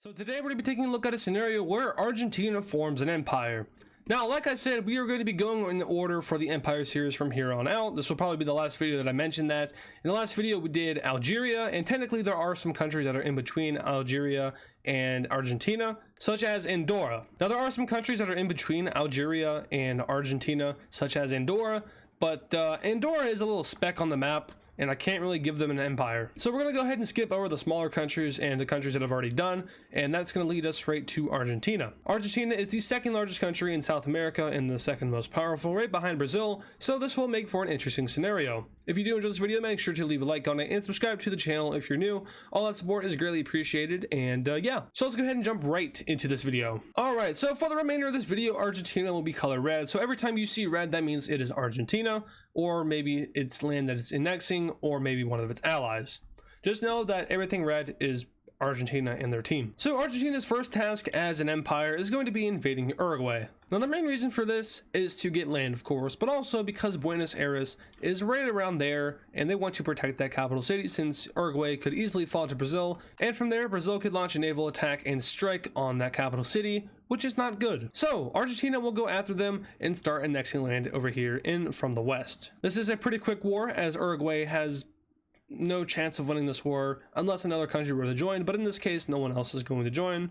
So today we're going to be taking a look at a scenario where Argentina forms an empire. Now, like I said, we are going to be going in order for the empire series from here on out. This will probably be the last video that I mentioned that. In the last video, we did Algeria, and technically there are some countries that are in between Algeria and Argentina, such as Andorra. Now, there are some countries that are in between Algeria and Argentina, such as Andorra, but Andorra is a little speck on the map, and I can't really give them an empire. So we're going to go ahead and skip over the smaller countries and the countries that I've already done, and that's going to lead us right to Argentina. Argentina is the second largest country in South America and the second most powerful, right behind Brazil, so this will make for an interesting scenario. If you do enjoy this video, make sure to leave a like on it and subscribe to the channel if you're new. All that support is greatly appreciated, and yeah. So let's go ahead and jump right into this video. Alright, so for the remainder of this video, Argentina will be color red, so every time you see red, that means it is Argentina, or maybe it's land that it's annexing, or maybe one of its allies. Just know that everything red is Argentina and their team. So Argentina's first task as an empire is going to be invading Uruguay. Now the main reason for this is to get land, of course, but also because Buenos Aires is right around there and they want to protect that capital city, since Uruguay could easily fall to Brazil, and from there Brazil could launch a naval attack and strike on that capital city, which is not good. So Argentina will go after them and start annexing land over here in from the west. This is a pretty quick war, as Uruguay has no chance of winning this war unless another country were to join, but in this case no one else is going to join.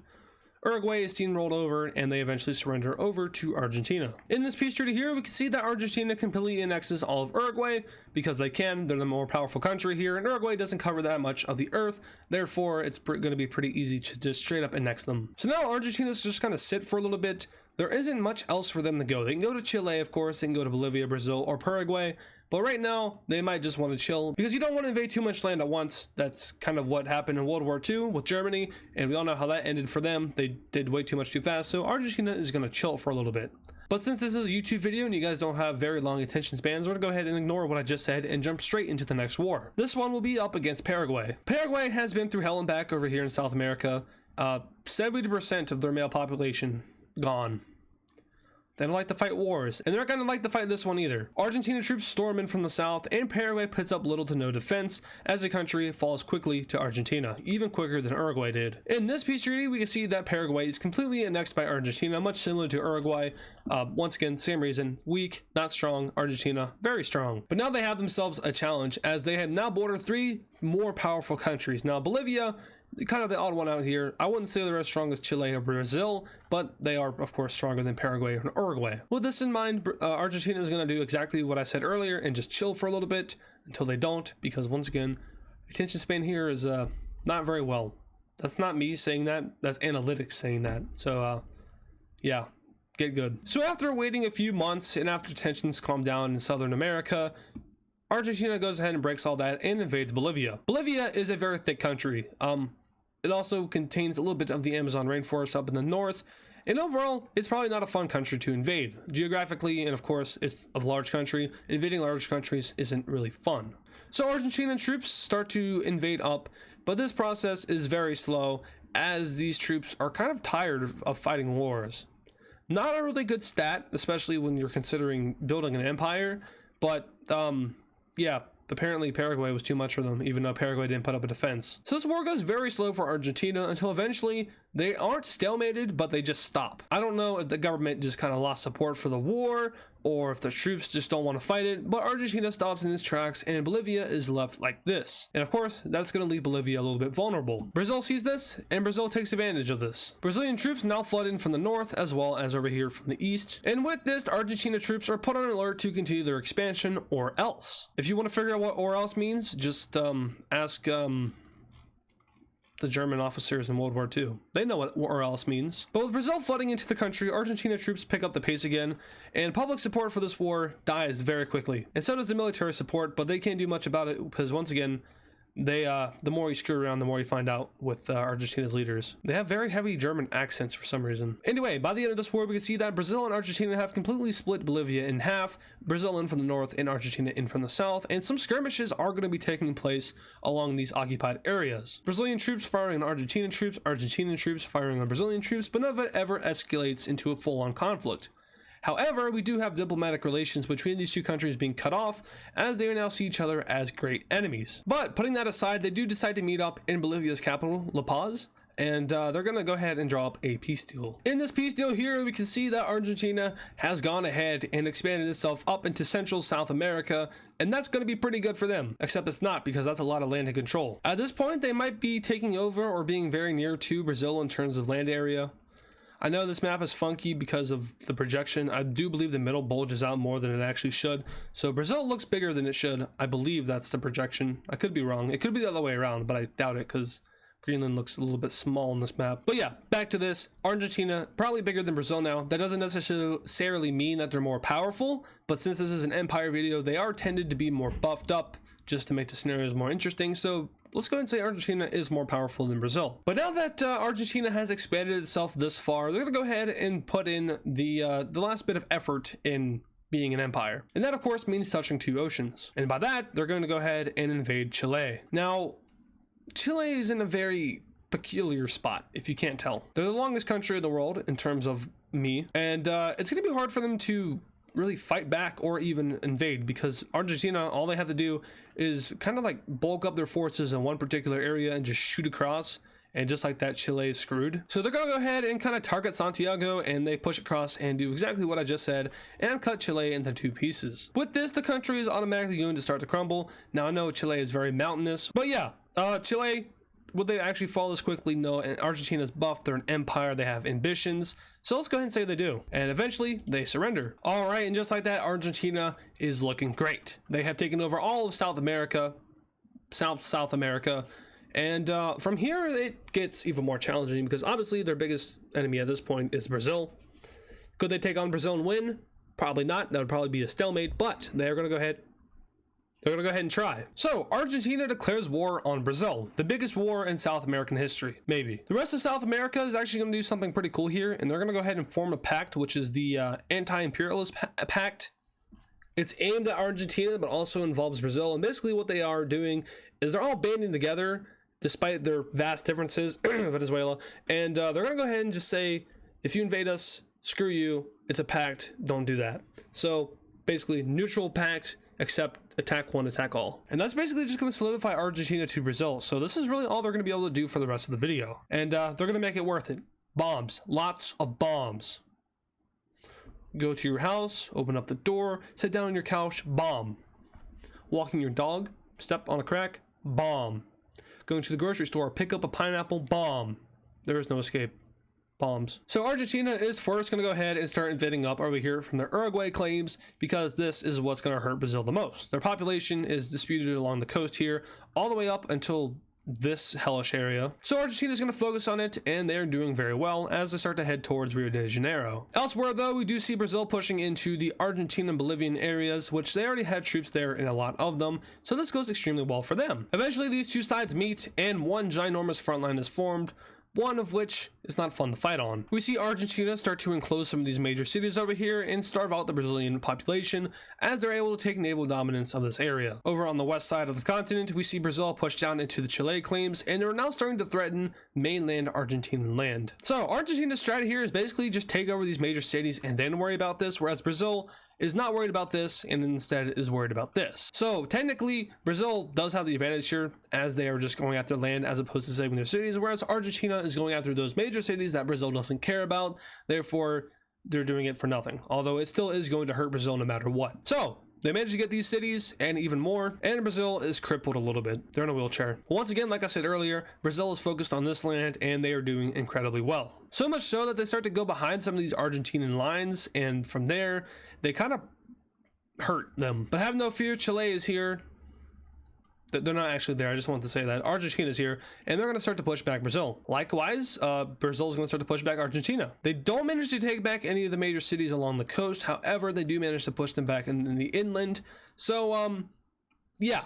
Uruguay is steamrolled over and they eventually surrender over to Argentina. In this peace treaty here, we can see that Argentina completely annexes all of Uruguay because they can. They're the more powerful country here, and Uruguay doesn't cover that much of the earth, therefore it's going to be pretty easy to just straight up annex them. So now Argentina's just going to sit for a little bit. There isn't much else for them to go. They can go to Chile, of course, they can go to Bolivia, Brazil, or Paraguay, but right now they might just want to chill because you don't want to invade too much land at once. That's kind of what happened in World War II with Germany, and we all know how that ended for them. They did way too much too fast, so Argentina is going to chill for a little bit. But since this is a YouTube video and you guys don't have very long attention spans, we're going to go ahead and ignore what I just said and jump straight into the next war. This one will be up against Paraguay. Paraguay has been through hell and back over here in South America. 70% of their male population gone. They don't like to fight wars, and they're not going to like to fight this one either. Argentina troops storm in from the south, and Paraguay puts up little to no defense as the country falls quickly to Argentina, even quicker than Uruguay did. In this peace treaty, we can see that Paraguay is completely annexed by Argentina, much similar to Uruguay. Once again, same reason: weak, not strong. Argentina, very strong. But now they have themselves a challenge, as they have now bordered 3 more powerful countries. Now, Bolivia, kind of the odd one out here. I wouldn't say they're as strong as Chile or Brazil, but they are, of course, stronger than Paraguay and Uruguay. With this in mind, Argentina is going to do exactly what I said earlier and just chill for a little bit until they don't, because once again, attention span here is not very well. That's not me saying that, that's analytics saying that. So yeah, get good. So after waiting a few months and after tensions calm down in Southern America, Argentina goes ahead and breaks all that and invades Bolivia. Bolivia is a very thick country. It also contains a little bit of the Amazon rainforest up in the north, and overall, it's probably not a fun country to invade. Geographically, and of course, it's a large country. Invading large countries isn't really fun. So Argentinian troops start to invade up, but this process is very slow, as these troops are kind of tired of fighting wars. Not a really good stat, especially when you're considering building an empire, but yeah, apparently Paraguay was too much for them, even though Paraguay didn't put up a defense. So this war goes very slow for Argentina until eventually they aren't stalemated, but they just stop. I don't know if the government just kind of lost support for the war, or if the troops just don't want to fight it, but Argentina stops in its tracks and Bolivia is left like this. And of course, that's going to leave Bolivia a little bit vulnerable. Brazil sees this, and Brazil takes advantage of this. Brazilian troops now flood in from the north as well as over here from the east. And with this, Argentina troops are put on alert to continue their expansion, or else. If you want to figure out what or else means, just ask the German officers in World War II. They know what or else means. But with Brazil flooding into the country, Argentina troops pick up the pace again, and public support for this war dies very quickly. And so does the military support, but they can't do much about it because once again, the more you screw around, the more you find out with Argentina's leaders. They have very heavy German accents for some reason. Anyway, by the end of this war, we can see that Brazil and Argentina have completely split Bolivia in half, Brazil in from the north and Argentina in from the south, and some skirmishes are going to be taking place along these occupied areas. Brazilian troops firing on Argentinian troops firing on Brazilian troops, but none of it ever escalates into a full-on conflict. However, we do have diplomatic relations between these two countries being cut off, as they now see each other as great enemies. But putting that aside, they do decide to meet up in Bolivia's capital, La Paz, and they're gonna go ahead and draw up a peace deal. In this peace deal here, we can see that Argentina has gone ahead and expanded itself up into Central South America, and that's going to be pretty good for them, except it's not, because that's a lot of land to control. At this point, they might be taking over or being very near to Brazil in terms of land area. I know this map is funky because of the projection. I do believe the middle bulges out more than it actually should. So Brazil looks bigger than it should. I believe that's the projection. I could be wrong. It could be the other way around, but I doubt it because Greenland looks a little bit small on this map. But yeah, back to this. Argentina, probably bigger than Brazil now. That doesn't necessarily mean that they're more powerful, but since this is an empire video, they are tended to be more buffed up just to make the scenarios more interesting. So let's go ahead and say Argentina is more powerful than Brazil. But now that Argentina has expanded itself this far, they're going to go ahead and put in the last bit of effort in being an empire. And that, of course, means touching 2 oceans. And by that, they're going to go ahead and invade Chile. Now, Chile is in a very peculiar spot, if you can't tell. They're the longest country in the world in terms of me, and it's going to be hard for them to really fight back or even invade, because Argentina, all they have to do is kind of like bulk up their forces in one particular area and just shoot across, and just like that, Chile is screwed. So they're gonna go ahead and kind of target Santiago, and they push across and do exactly what I just said and cut Chile into 2 pieces. With this, the country is automatically going to start to crumble. Now I know Chile is very mountainous, but yeah, Chile, would they actually fall this quickly? No. And Argentina's buff, they're an empire, they have ambitions, so let's go ahead and say they do, and eventually they surrender. All right, and just like that, Argentina is looking great. They have taken over all of South America, South America, and from here it gets even more challenging, because obviously their biggest enemy at this point is Brazil. Could they take on Brazil and win? Probably not. That would probably be a stalemate, but they're going to go ahead and try. So Argentina declares war on Brazil, the biggest war in South American history, maybe. The rest of South America is actually going to do something pretty cool here, and they're going to go ahead and form a pact, which is the anti-imperialist pact. It's aimed at Argentina, but also involves Brazil. And basically what they are doing is they're all banding together, despite their vast differences, Venezuela, and they're going to go ahead and just say, if you invade us, screw you, it's a pact, don't do that. So basically neutral pact, except attack one, attack all. And that's basically just going to solidify Argentina to Brazil. So this is really all they're going to be able to do for the rest of the video. And they're going to make it worth it. Bombs, lots of bombs. Go to your house, open up the door, sit down on your couch, bomb. Walking your dog, step on a crack, bomb. Going to the grocery store, pick up a pineapple, bomb. There is no escape. Bombs. So Argentina is first going to go ahead and start invading up over here from their Uruguay claims, because this is what's going to hurt Brazil the most. Their population is disputed along the coast here, all the way up until this hellish area. So Argentina is going to focus on it, and they're doing very well as they start to head towards Rio de Janeiro. Elsewhere though, we do see Brazil pushing into the Argentine and Bolivian areas, which they already had troops there in a lot of them, so this goes extremely well for them. Eventually these 2 sides meet, and one ginormous front line is formed, one of which is not fun to fight on. We see Argentina start to enclose some of these major cities over here and starve out the Brazilian population as they're able to take naval dominance of this area. Over on the west side of the continent, we see Brazil push down into the Chile claims, and they're now starting to threaten mainland Argentinian land. So Argentina's strategy here is basically just take over these major cities and then worry about this, whereas Brazil is not worried about this and instead is worried about this. So technically Brazil does have the advantage here, as they are just going after land as opposed to saving their cities, whereas Argentina is going after those major cities that Brazil doesn't care about. Therefore they're doing it for nothing, although it still is going to hurt Brazil no matter what. So they managed to get these cities and even more, and Brazil is crippled a little bit. They're in a wheelchair. Once again, like I said earlier, Brazil is focused on this land, and they are doing incredibly well. So much so that they start to go behind some of these Argentinian lines, and from there, they kind of hurt them. But have no fear, Chile is here. They're not actually there, I just wanted to say that. Argentina is here, and they're going to start to push back Brazil. Likewise, Brazil is going to start to push back Argentina. They don't manage to take back any of the major cities along the coast. However, they do manage to push them back in the inland. So, yeah,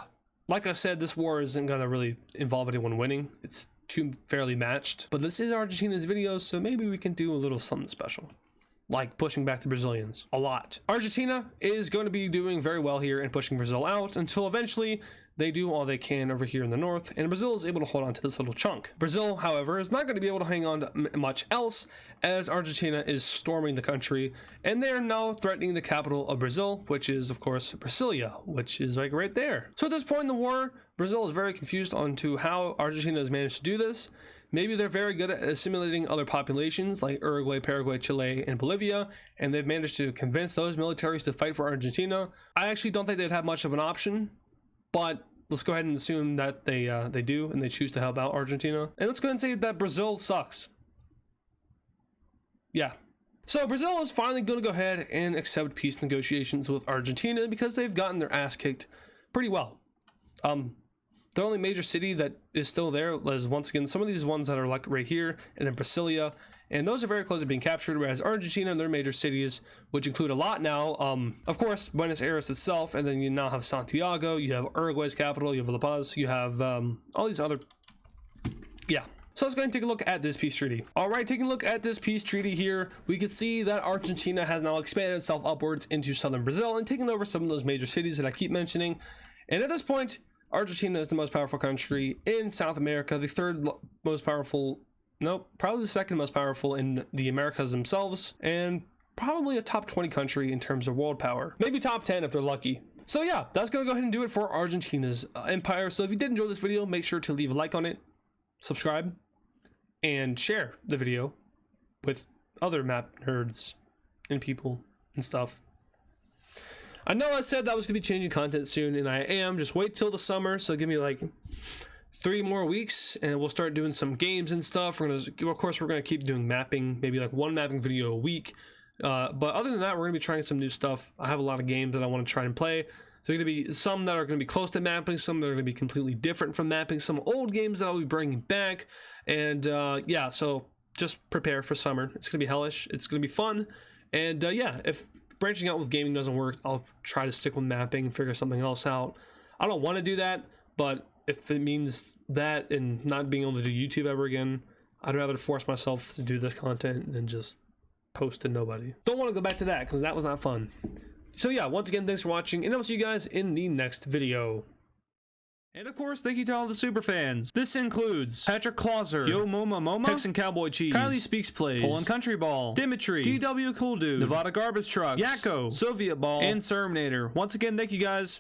like I said, this war isn't going to really involve anyone winning. It's too fairly matched. But this is Argentina's video, so maybe we can do a little something special, like pushing back the Brazilians a lot. Argentina is going to be doing very well here and pushing Brazil out until eventually they do all they can over here in the north, and Brazil is able to hold on to this little chunk. Brazil, however, is not going to be able to hang on to much else, as Argentina is storming the country, and they are now threatening the capital of Brazil, which is, of course, Brasilia, which is like right there. So at this point in the war, Brazil is very confused on to how Argentina has managed to do this. Maybe they're very good at assimilating other populations like Uruguay, Paraguay, Chile, and Bolivia, and they've managed to convince those militaries to fight for Argentina. I actually don't think they'd have much of an option, but let's go ahead and assume that they do, and they choose to help out Argentina. And let's go ahead and say that Brazil sucks. Yeah. So Brazil is finally going to go ahead and accept peace negotiations with Argentina because they've gotten their ass kicked pretty well. The only major city that is still there is, once again, some of these ones that are like right here, and then Brasilia, and those are very close to being captured, whereas Argentina and their major cities, which include a lot now, of course, Buenos Aires itself, and then you now have Santiago, you have Uruguay's capital, you have La Paz, you have all these other, yeah. So let's go ahead and take a look at this peace treaty. All right, taking a look at this peace treaty here, we can see that Argentina has now expanded itself upwards into southern Brazil and taken over some of those major cities that I keep mentioning. And at this point, Argentina is the most powerful country in South America, the third most powerful, nope, probably the second most powerful in the Americas themselves, and probably a top 20 country in terms of world power. Maybe top 10 if they're lucky. So yeah, that's gonna go ahead and do it for Argentina's empire. So if you did enjoy this video, make sure to leave a like on it, subscribe, and share the video with other map nerds and people and stuff. I know I said that I was gonna be changing content soon, and I am. Just wait till the summer, so give me like 3 more weeks and we'll start doing some games and stuff. We're gonna, of course, we're gonna keep doing mapping, maybe like 1 mapping video a week, but other than that, we're gonna be trying some new stuff. I have a lot of games that I want to try and play. So gonna be some that are gonna be close to mapping, some that are gonna be completely different from mapping, some old games that I'll be bringing back, and yeah, so just prepare for summer. It's gonna be hellish, it's gonna be fun, and yeah, if branching out with gaming doesn't work, I'll try to stick with mapping and figure something else out. I don't want to do that, but if it means that and not being able to do YouTube ever again, I'd rather force myself to do this content than just post to nobody. Don't want to go back to that because that was not fun. So yeah, once again, thanks for watching, and I'll see you guys in the next video. And of course, thank you to all the super fans. This includes Patrick Clauser, Yo Moma Moma, Texan Cowboy Cheese, Kylie Speaks Plays, Poland Country Ball, Dimitri, DW Cool Dude, Nevada Garbage Trucks, Yakko, Soviet Ball, and Serminator. Once again, thank you guys.